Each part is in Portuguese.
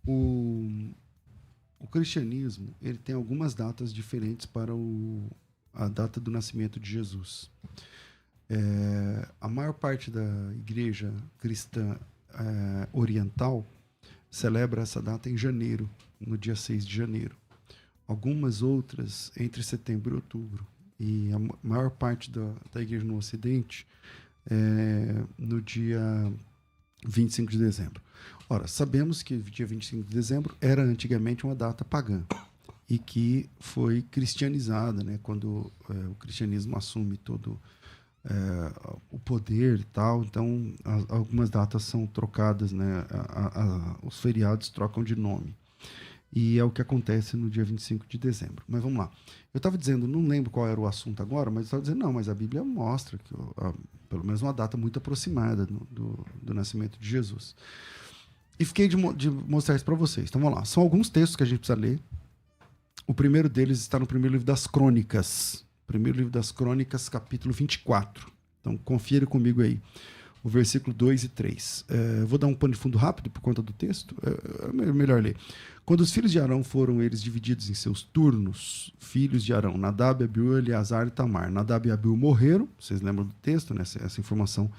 O, o cristianismo ele tem algumas datas diferentes para a data do nascimento de Jesus. A maior parte da igreja cristã oriental celebra essa data em janeiro, no dia 6 de janeiro. Algumas outras entre setembro e outubro. E a maior parte da igreja no Ocidente no dia 25 de dezembro. Ora, sabemos que o dia 25 de dezembro era antigamente uma data pagã e que foi cristianizada, né, quando o cristianismo assume todo o poder e tal. Então, algumas datas são trocadas, né, os feriados trocam de nome. E é o que acontece no dia 25 de dezembro. Mas vamos lá. Eu estava dizendo, não lembro qual era o assunto agora, mas eu estava dizendo, não, mas a Bíblia mostra que pelo menos uma data muito aproximada do nascimento de Jesus. E fiquei de mostrar isso para vocês. Então vamos lá. São alguns textos que a gente precisa ler. O primeiro deles está no primeiro livro das Crônicas. Primeiro livro das Crônicas, capítulo 24. Então confira comigo aí. O versículo 2 e 3. Vou dar um pano de fundo rápido por conta do texto. É melhor ler. Quando os filhos de Arão foram eles divididos em seus turnos, filhos de Arão, Nadab, Abiú, Eleazar e Tamar. Nadab e Abiú morreram, vocês lembram do texto, né? Essa informação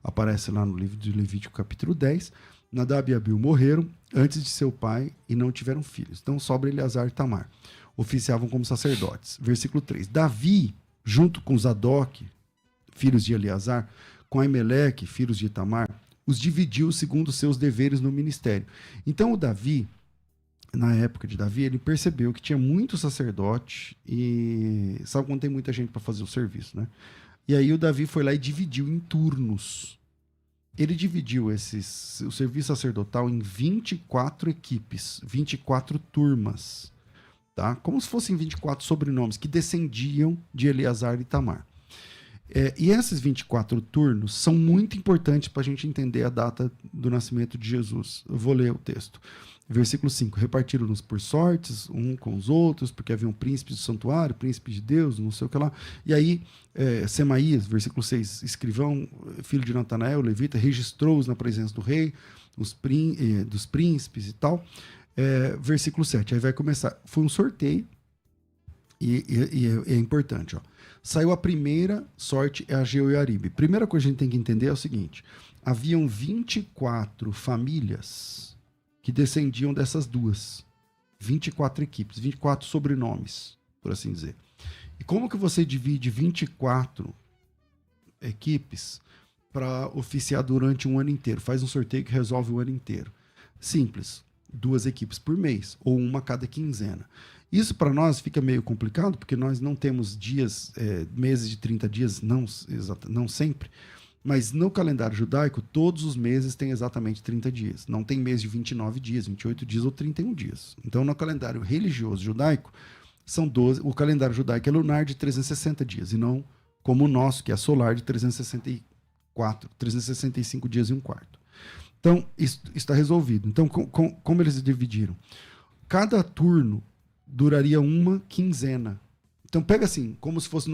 aparece lá no livro de Levítico, capítulo 10. Nadab e Abiú morreram antes de seu pai e não tiveram filhos. Então sobra Eleazar e Tamar. Oficiavam como sacerdotes. Versículo 3. Davi, junto com Zadok, filhos de Eleazar, com Aimeleque, filhos de Itamar, os dividiu segundo seus deveres no ministério. Então o Davi, na época de Davi, ele percebeu que tinha muito sacerdote e sabe quando tem muita gente para fazer o serviço, né? E aí o Davi foi lá e dividiu em turnos. Ele dividiu o serviço sacerdotal em 24 equipes, 24 turmas, tá? Como se fossem 24 sobrenomes que descendiam de Eleazar e Itamar. E esses 24 turnos são muito importantes para a gente entender a data do nascimento de Jesus. Eu vou ler o texto. Versículo 5. Repartiram-nos por sortes, um com os outros, porque havia um príncipe do santuário, príncipe de Deus, não sei o que lá. E aí, Semaías, versículo 6, escrivão, filho de Natanael, levita, registrou-os na presença do rei, dos príncipes e tal. Versículo 7, aí vai começar. Foi um sorteio, e é importante, ó. Saiu a primeira sorte, é Ageu e Aribe. Primeira coisa que a gente tem que entender é o seguinte: haviam 24 famílias que descendiam dessas duas. 24 equipes, 24 sobrenomes, por assim dizer. E como que você divide 24 equipes para oficiar durante um ano inteiro? Faz um sorteio que resolve o ano inteiro. Simples. 2 equipes por mês, ou uma a cada quinzena. Isso para nós fica meio complicado, porque nós não temos dias, meses de 30 dias, não sempre, mas no calendário judaico, todos os meses têm exatamente 30 dias. Não tem mês de 29 dias, 28 dias ou 31 dias. Então, no calendário religioso judaico, são 12, o calendário judaico é lunar de 360 dias, e não como o nosso, que é solar de 365 dias e um quarto. Então, isso está resolvido. Então, como eles dividiram? Cada turno duraria uma quinzena. Então pega assim, como se fosse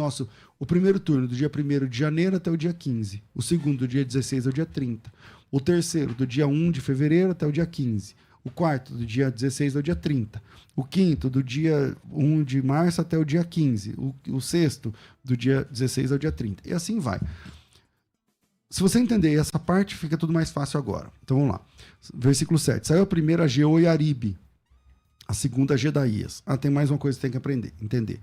o primeiro turno do dia 1º de janeiro até o dia 15. O segundo do dia 16 ao dia 30. O terceiro do dia 1 de fevereiro até o dia 15. O quarto do dia 16 ao dia 30. O quinto do dia 1 de março até o dia 15. O sexto do dia 16 ao dia 30. E assim vai. Se você entender essa parte, fica tudo mais fácil agora. Então vamos lá. Versículo 7. Saiu a primeira Ageu e Aribe. A segunda, Gedaías. Tem mais uma coisa que tem que entender.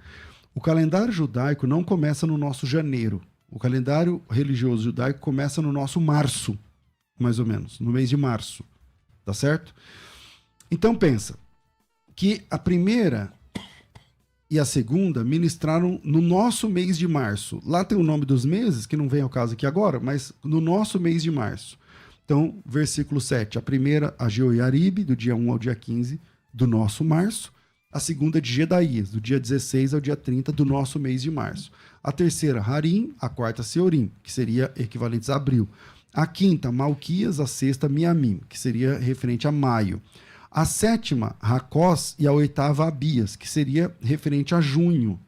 O calendário judaico não começa no nosso janeiro. O calendário religioso judaico começa no nosso março, mais ou menos, no mês de março. Tá certo? Então pensa que a primeira e a segunda ministraram no nosso mês de março. Lá tem o nome dos meses, que não vem ao caso aqui agora, mas no nosso mês de março. Então, versículo 7. A primeira, Ageu e Aribe, do dia 1 ao dia 15, do nosso março. A segunda de Gedaías, do dia 16 ao dia 30 do nosso mês de março. A terceira, Harim. A quarta, Seorim, que seria equivalentes a abril. A quinta, Malquias. A sexta, Miamim, que seria referente a maio. A sétima, Racós. E a oitava, Abias, que seria referente a junho.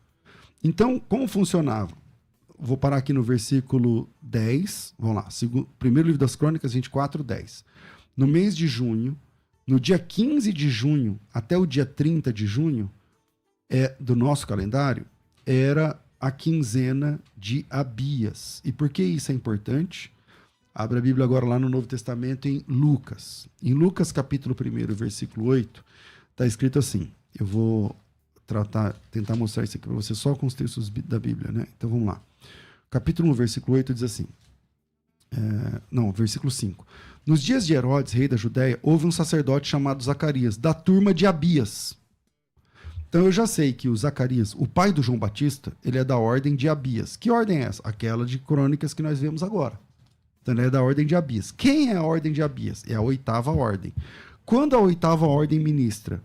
Então, como funcionava? Vou parar aqui no versículo 10. Vamos lá. Primeiro livro das Crônicas, 24, 10. No mês de junho, No dia 15 de junho até o dia 30 de junho do nosso calendário, era a quinzena de Abias. E por que isso é importante? Abre a Bíblia agora lá no Novo Testamento em Lucas. Em Lucas capítulo 1, versículo 8, está escrito assim. Eu vou tentar mostrar isso aqui para você só com os textos da Bíblia, né? Então vamos lá. Capítulo 1, versículo 8 diz assim. Versículo 5. Nos dias de Herodes, rei da Judéia, houve um sacerdote chamado Zacarias, da turma de Abias. Então eu já sei que o Zacarias, o pai do João Batista, ele é da ordem de Abias. Que ordem é essa? Aquela de crônicas que nós vemos agora. Então ele é da ordem de Abias. Quem é a ordem de Abias? É a 8ª ordem. Quando a 8ª ordem ministra?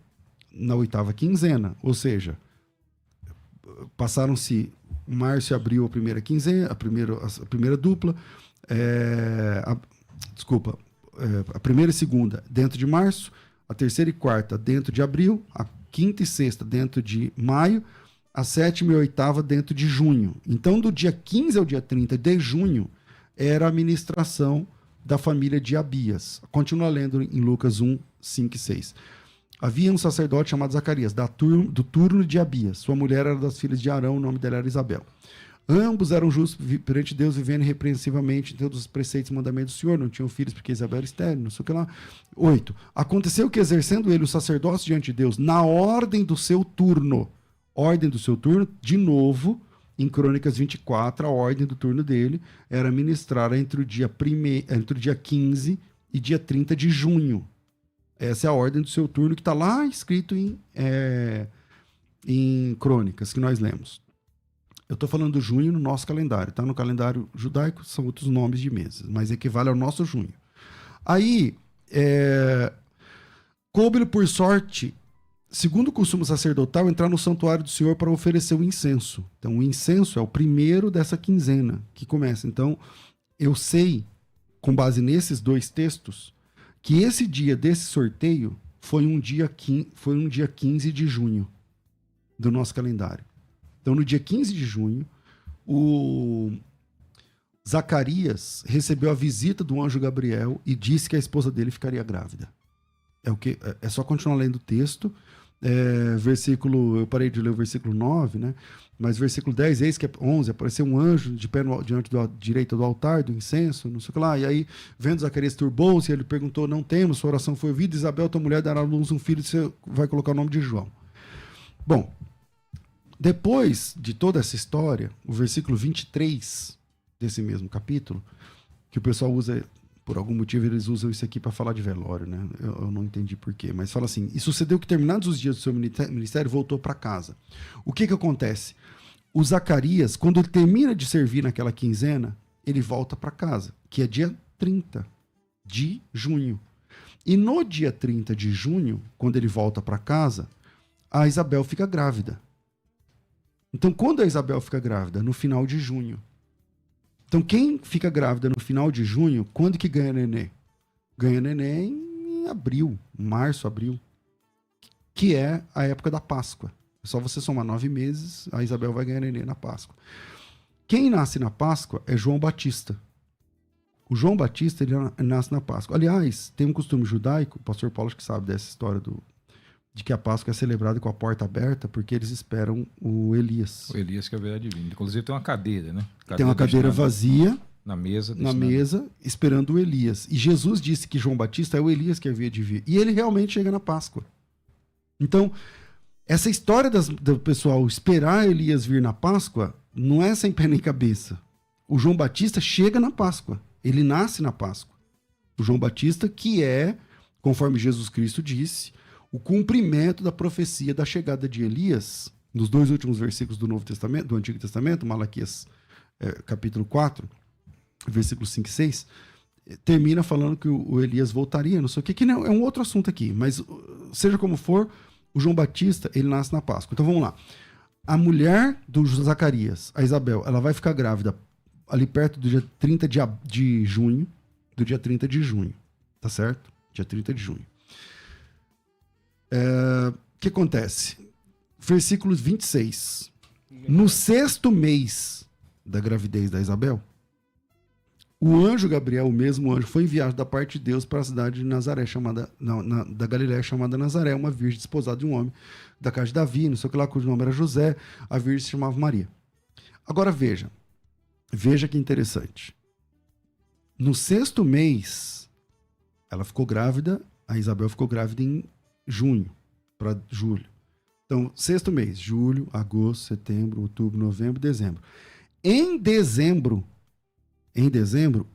Na 8ª quinzena, ou seja, passaram-se março e abril a primeira quinzena, a primeira dupla, a primeira e segunda dentro de março, a terceira e quarta dentro de abril, a quinta e sexta dentro de maio, a 7ª e 8ª dentro de junho. Então, do dia 15 ao dia 30 de junho, era a ministração da família de Abias. Continua lendo em Lucas 1, 5 e 6. Havia um sacerdote chamado Zacarias, do turno de Abias. Sua mulher era das filhas de Arão, o nome dela era Isabel. Ambos eram justos perante Deus, vivendo irrepreensivamente em todos os preceitos e mandamentos do Senhor. Não tinham filhos porque Isabel era estéril, não sei o que lá. 8. Aconteceu que, exercendo ele o sacerdócio diante de Deus, na ordem do seu turno, de novo, em Crônicas 24, a ordem do turno dele era ministrar entre o dia 15 e dia 30 de junho. Essa é a ordem do seu turno que está lá escrito em Crônicas, que nós lemos. Eu estou falando do junho no nosso calendário, tá? No calendário judaico são outros nomes de meses, mas equivale ao nosso junho. Aí, coube-lhe por sorte, segundo o costume sacerdotal, entrar no santuário do Senhor para oferecer o incenso. Então, o incenso é o primeiro dessa quinzena que começa. Então, eu sei, com base nesses dois textos, que esse dia desse sorteio foi um dia 15 de junho do nosso calendário. Então, no dia 15 de junho, o Zacarias recebeu a visita do anjo Gabriel e disse que a esposa dele ficaria grávida. É só continuar lendo o texto. Eu parei de ler o versículo 9, né? Mas versículo 10, eis que é 11, apareceu um anjo de pé diante da direita do altar, do incenso, não sei o que lá. E aí, vendo Zacarias, turbou-se, ele perguntou, não temos, sua oração foi ouvida, Isabel, tua mulher, dará à luz um filho, você vai colocar o nome de João. Bom, depois de toda essa história, o versículo 23 desse mesmo capítulo, que o pessoal usa, por algum motivo eles usam isso aqui para falar de velório, né? Eu não entendi por quê, mas fala assim, e sucedeu que terminados os dias do seu ministério, voltou para casa. O que acontece? O Zacarias, quando ele termina de servir naquela quinzena, ele volta para casa, que é dia 30 de junho. E no dia 30 de junho, quando ele volta para casa, a Isabel fica grávida. Então, quando a Isabel fica grávida? No final de junho. Então, quem fica grávida no final de junho, quando que ganha neném? Ganha neném em abril, março, abril, que é a época da Páscoa. É só você somar 9 meses, a Isabel vai ganhar neném na Páscoa. Quem nasce na Páscoa é João Batista. O João Batista, ele nasce na Páscoa. Aliás, tem um costume judaico, o pastor Paulo acho que sabe dessa história de que a Páscoa é celebrada com a porta aberta, porque eles esperam o Elias. O Elias que é a divina. Inclusive tem uma cadeira, né? Tem uma cadeira vazia na mesa, esperando o Elias. E Jesus disse que João Batista é o Elias que havia de vir. E ele realmente chega na Páscoa. Então, essa história do pessoal esperar Elias vir na Páscoa não é sem pé nem cabeça. O João Batista chega na Páscoa. Ele nasce na Páscoa. O João Batista, que é, conforme Jesus Cristo disse, o cumprimento da profecia da chegada de Elias, nos 2 últimos versículos do Novo Testamento, do Antigo Testamento, Malaquias capítulo 4, versículos 5 e 6, termina falando que o Elias voltaria, não sei o que não, é um outro assunto aqui, mas seja como for, o João Batista, ele nasce na Páscoa. Então vamos lá. A mulher do Zacarias, a Isabel, ela vai ficar grávida ali perto do dia 30 de junho, tá certo? Dia 30 de junho. O que acontece? Versículo 26. No 6º mês da gravidez da Isabel, O anjo Gabriel, o mesmo anjo, foi enviado da parte de Deus para a cidade de Nazaré, da Galiléia, chamada Nazaré, uma virgem desposada de um homem da casa de Davi, não sei o que lá, cujo nome era José, a virgem se chamava Maria. Agora veja que interessante. No 6º mês, ela ficou grávida, a Isabel ficou grávida em junho para julho. Então, 6º mês, julho, agosto, setembro, outubro, novembro, dezembro. Em dezembro,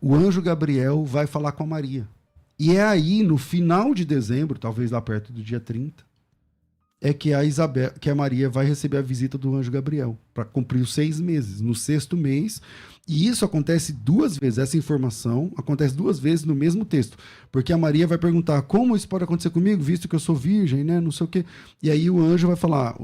o anjo Gabriel vai falar com a Maria. E é aí, no final de dezembro, talvez lá perto do dia 30, que a Maria vai receber a visita do anjo Gabriel, para cumprir os 6 meses, no 6º mês. E isso acontece 2 vezes, essa informação acontece 2 vezes no mesmo texto. Porque a Maria vai perguntar, como isso pode acontecer comigo, visto que eu sou virgem, né? Não sei o quê. E aí o anjo vai falar,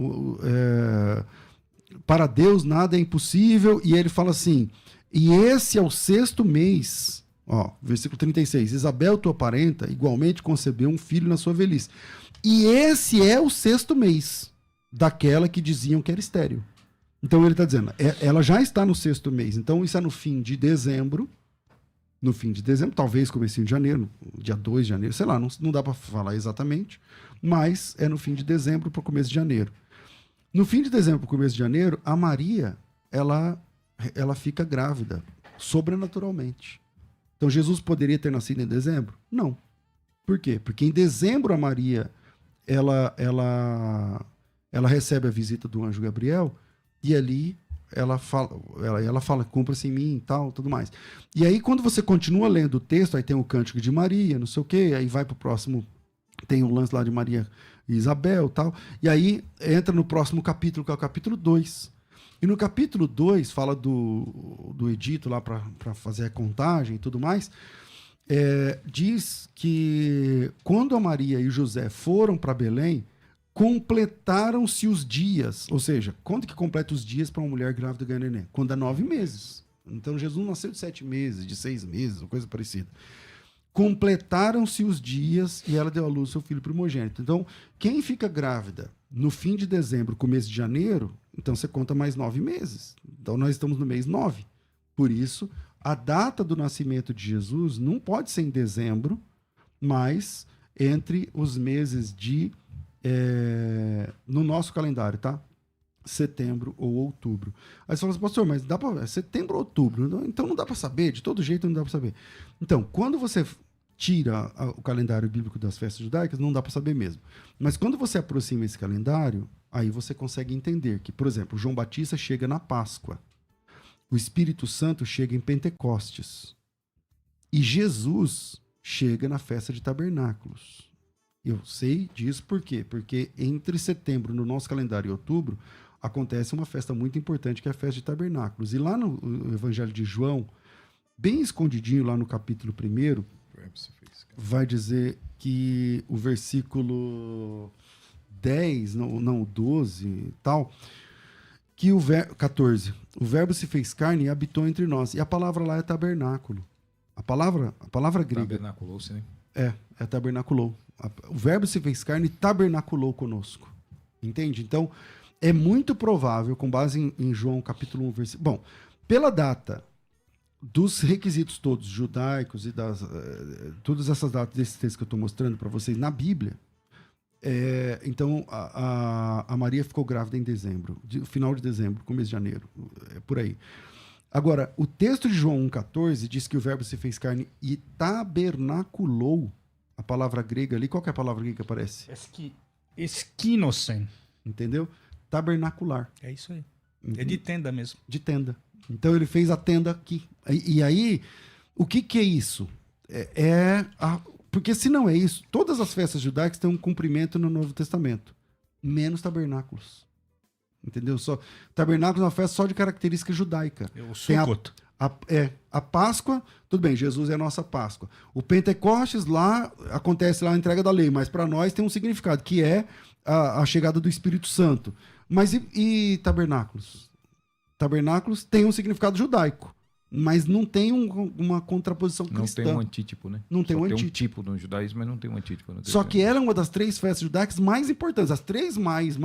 para Deus nada é impossível. E ele fala assim, e esse é o 6º mês, ó, versículo 36, Isabel, tua parenta, igualmente concebeu um filho na sua velhice. E esse é o 6º mês daquela que diziam que era estéril. Então ele está dizendo, ela já está no 6º mês. Então isso é no fim de dezembro. No fim de dezembro, talvez comecinho de janeiro, dia 2 de janeiro, sei lá, não dá para falar exatamente, mas é no fim de dezembro para o começo de janeiro. No fim de dezembro para o começo de janeiro, a Maria, ela fica grávida, sobrenaturalmente. Então Jesus poderia ter nascido em dezembro? Não. Por quê? Porque em dezembro a Maria, ela recebe a visita do anjo Gabriel e ali ela fala, cumpra-se em mim e tal, tudo mais. E aí quando você continua lendo o texto, aí tem o Cântico de Maria, não sei o quê, aí vai para o próximo, tem o lance lá de Maria e Isabel e tal, e aí entra no próximo capítulo, que é o capítulo 2. E no capítulo 2 fala do edito lá para fazer a contagem e tudo mais. Diz que quando a Maria e o José foram para Belém, completaram-se os dias. Ou seja, quando que completa os dias para uma mulher grávida ganhar neném? Quando há 9 meses. Então Jesus nasceu de 7 meses, de 6 meses, coisa parecida. Completaram-se os dias e ela deu à luz ao seu filho primogênito. Então, quem fica grávida no fim de dezembro, começo de janeiro, então você conta mais 9 meses. Então nós estamos no mês 9. Por isso, a data do nascimento de Jesus não pode ser em dezembro, mas entre os meses de... no nosso calendário, tá? Setembro ou outubro. Aí você fala assim, pastor, mas dá para setembro ou outubro? Então não dá para saber, de todo jeito não dá para saber. Então, quando você tira o calendário bíblico das festas judaicas, não dá para saber mesmo. Mas quando você aproxima esse calendário, aí você consegue entender que, por exemplo, João Batista chega na Páscoa. O Espírito Santo chega em Pentecostes. E Jesus chega na festa de Tabernáculos. Eu sei disso por quê? Porque entre setembro, no nosso calendário, e outubro, acontece uma festa muito importante, que é a festa de Tabernáculos. E lá no Evangelho de João, bem escondidinho lá no capítulo 1, vai dizer que o versículo 10, não 12 e tal, que 14, o verbo se fez carne e habitou entre nós. E a palavra lá é tabernáculo. A palavra grega... Tabernaculou-se, né? É tabernaculou. O verbo se fez carne e tabernaculou conosco. Entende? Então, é muito provável, com base em João capítulo 1, versículo... Bom, pela data dos requisitos todos judaicos e todas essas datas desses textos que eu estou mostrando para vocês na Bíblia, então a Maria ficou grávida em dezembro, final de dezembro, começo de janeiro, por aí. Agora, o texto de João 1,14 diz que o verbo se fez carne e tabernaculou. A palavra grega ali, qual que é a palavra grega que aparece? Esquinosen. Entendeu? Tabernacular. É isso aí. É de tenda mesmo. De tenda. Então ele fez a tenda aqui. E aí, o que é isso? Porque se não é isso, todas as festas judaicas têm um cumprimento no Novo Testamento, menos tabernáculos. Entendeu? Tabernáculos é uma festa só de característica judaica. O Sukkot. A Páscoa, tudo bem, Jesus é a nossa Páscoa. O Pentecostes lá, acontece lá a entrega da lei, mas para nós tem um significado, que é a chegada do Espírito Santo. Mas e tabernáculos? Tabernáculos tem um significado judaico, mas não tem uma contraposição cristã. Não tem um antítipo, né? Não tem um antítipo. Tem um tipo no judaísmo, mas não tem um antítipo. Só que ela é uma das 3 festas judaicas mais importantes. As 3 mais...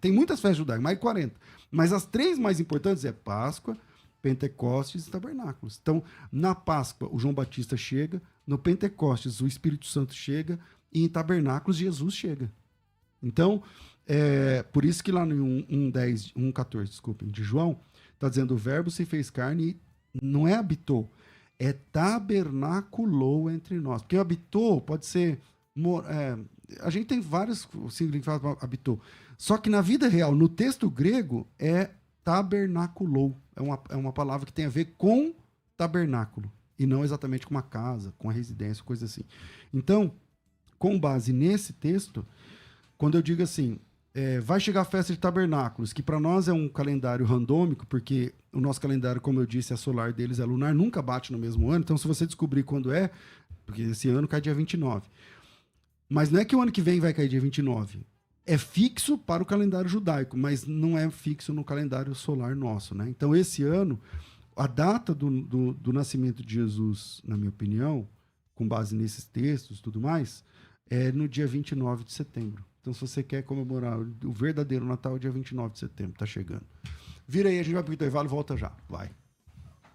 Tem muitas festas judaicas, mais de 40. Mas as 3 mais importantes é Páscoa, Pentecostes e tabernáculos. Então, na Páscoa, o João Batista chega, no Pentecostes, o Espírito Santo chega, e em tabernáculos, Jesus chega. Então, por isso que lá no 1:14, desculpem, de João, está dizendo: o verbo se fez carne e não é habitou, é tabernaculou entre nós. Porque habitou pode ser... a gente tem vários significados para habitou. Só que na vida real, no texto grego, é tabernaculou. É uma palavra que tem a ver com tabernáculo. E não exatamente com uma casa, com a residência, coisa assim. Então, com base nesse texto, quando eu digo assim, vai chegar a festa de tabernáculos, que para nós é um calendário randômico, porque o nosso calendário, como eu disse, é solar, deles é lunar, nunca bate no mesmo ano. Então, se você descobrir quando é, porque esse ano cai dia 29. Mas não é que o ano que vem vai cair dia 29. É fixo para o calendário judaico, mas não é fixo no calendário solar nosso, né? Então, esse ano, a data do nascimento de Jesus, na minha opinião, com base nesses textos e tudo mais, é no dia 29 de setembro. Então, se você quer comemorar o verdadeiro Natal, é dia 29 de setembro, tá chegando. Vira aí, a gente vai pro intervalo e volta já. Vai.